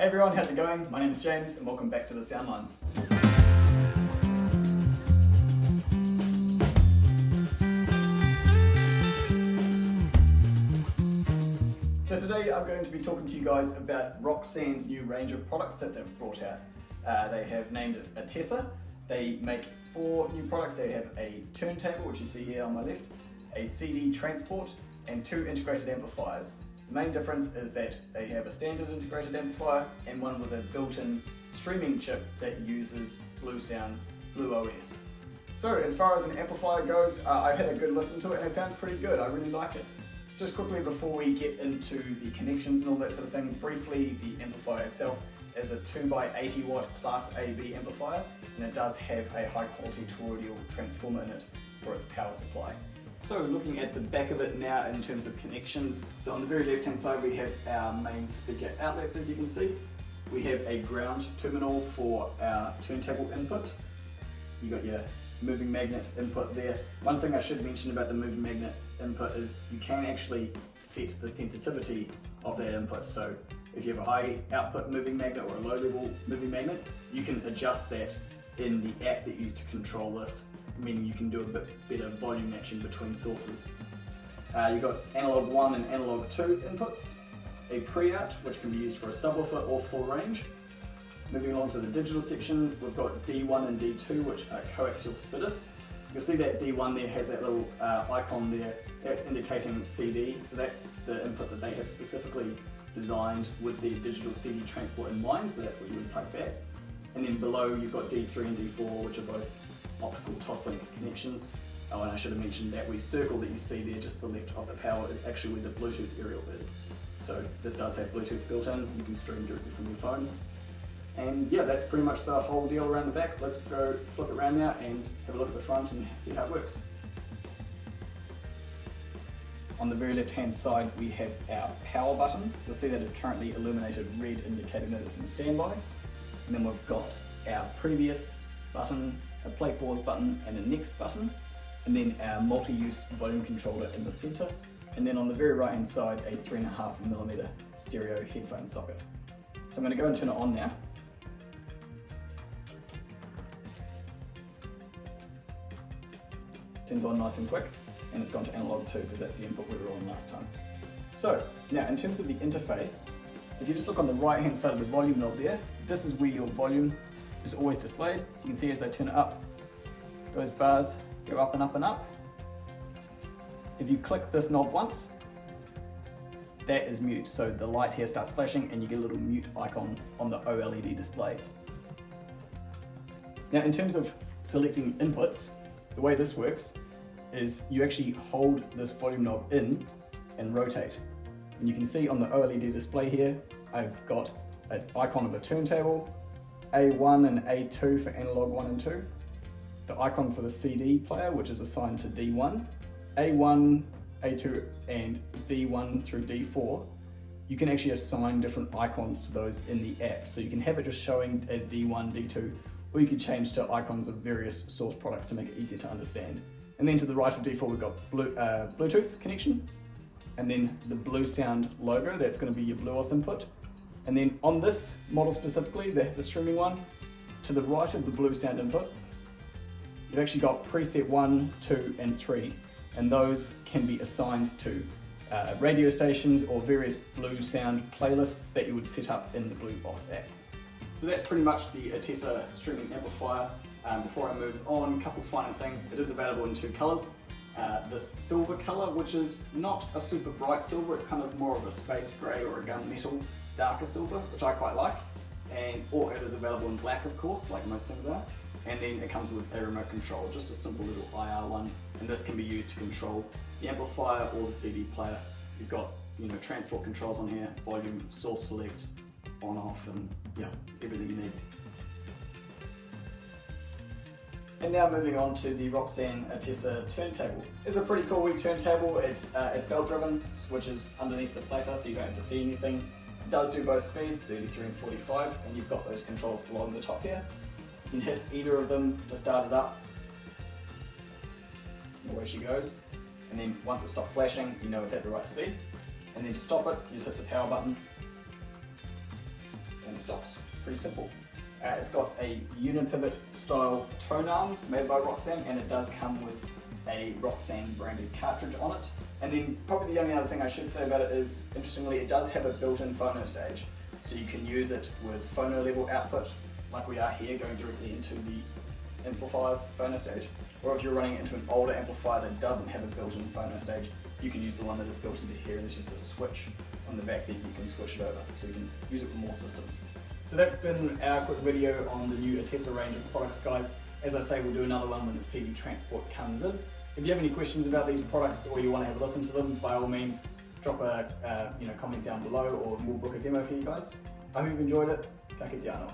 Hey everyone, how's it going? My name is James and welcome back to the Soundline. So today I'm going to be talking to you guys about Roksan's new range of products that they've brought out. They have named it Attessa. They make 4 new products. They have a turntable, which you see here on my left, a CD transport, and 2 integrated amplifiers. The main difference is that they have a standard integrated amplifier and one with a built-in streaming chip that uses Bluesound's Blue OS. So as far as an amplifier goes, I've had a good listen to it and it sounds pretty good. I really like it. Just quickly before we get into the connections and all that sort of thing, briefly, the amplifier itself is a 2x80 watt Class AB amplifier, and it does have a high quality toroidal transformer in it for its power supply. So looking at the back of it now in terms of connections, so on the very left hand side we have our main speaker outlets, as you can see. We have a ground terminal for our turntable input. You got your moving magnet input there. One thing I should mention about the moving magnet input is you can actually set the sensitivity of that input. So if you have a high output moving magnet or a low level moving magnet, you can adjust that in the app that you use to control this, meaning you can do a bit better volume matching between sources. You've got analog 1 and analog 2 inputs, a pre-out which can be used for a subwoofer or full range. Moving along to the digital section, we've got D1 and D2, which are coaxial splitters. You'll see that D1 there has that little icon there, that's indicating CD, so that's the input that they have specifically designed with their digital CD transport in mind, so that's what you would plug back. And then below you've got D3 and D4, which are both optical toslink connections. Oh, and I should have mentioned that circle that you see there just to the left of the power is actually where the Bluetooth aerial is. So this does have Bluetooth built in, you can stream directly from your phone. And yeah, that's pretty much the whole deal around the back. Let's go flip it around now and have a look at the front and see how it works. On the very left hand side we have our power button. You'll see that it's currently illuminated red, indicating that it's in standby. And then we've got our previous button, a play pause button and a next button, and then our multi-use volume controller in the center, and then on the very right hand side a 3.5mm stereo headphone socket. So I'm going to go and turn it on now. Turns on nice and quick, and it's gone to analog 2 because that's the input we were on last time. So now in terms of the interface, if you just look on the right hand side of the volume knob there, this is where your volume is always displayed. So you can see as I turn it up, those bars go up and up and up. If you click this knob once, that is mute. So the light here starts flashing and you get a little mute icon on the OLED display. Now in terms of selecting inputs, the way this works is you actually hold this volume knob in and rotate. And you can see on the OLED display here, I've got an icon of a turntable, A1 and A2 for analog 1 and 2, the icon for the CD player, which is assigned to D1, A1, A2 and D1 through D4. You can actually assign different icons to those in the app. So you can have it just showing as D1, D2, or you can change to icons of various source products to make it easier to understand. And then to the right of D4 we've got Bluetooth connection, and then the Bluesound logo, that's going to be your BlueOS input. And then on this model specifically, the streaming one, to the right of the Bluesound input, you've actually got preset 1, 2 and 3, and those can be assigned to radio stations or various Bluesound playlists that you would set up in the BlueOS app. So that's pretty much the Attessa streaming amplifier. Before I move on, a couple final things. It is available in 2 colours. This silver colour, which is not a super bright silver, it's kind of more of a space grey or a gunmetal darker silver, which I quite like. Or it is available in black, of course, like most things are. And then it comes with a remote control, just a simple little IR one. And this can be used to control the amplifier or the CD player. You've got, transport controls on here, volume, source select, on, off, and yeah, everything you need. And now moving on to the Roksan Attessa turntable. It's a pretty cool wee turntable. It's belt driven, which is underneath the platter, so you don't have to see anything. It does do both speeds, 33 and 45, and you've got those controls along the top here. You can hit either of them to start it up. And away she goes. And then once it stops flashing, you know it's at the right speed. And then to stop it, you just hit the power button. and it stops. Pretty simple. It's got a unipivot style tone arm made by Roksan, and it does come with a Roksan branded cartridge on it. And then probably the only other thing I should say about it is, interestingly, it does have a built-in phono stage. So you can use it with phono level output, like we are here, going directly into the amplifier's phono stage. Or if you're running it into an older amplifier that doesn't have a built-in phono stage, you can use the one that is built into here, and it's just a switch on the back that you can switch it over. So you can use it with more systems. So that's been our quick video on the new Attessa range of products, guys. As I say, we'll do another one when the CD transport comes in. If you have any questions about these products or you want to have a listen to them, by all means, drop a comment down below, or we'll book a demo for you guys. I hope you've enjoyed it. Ka kite anō.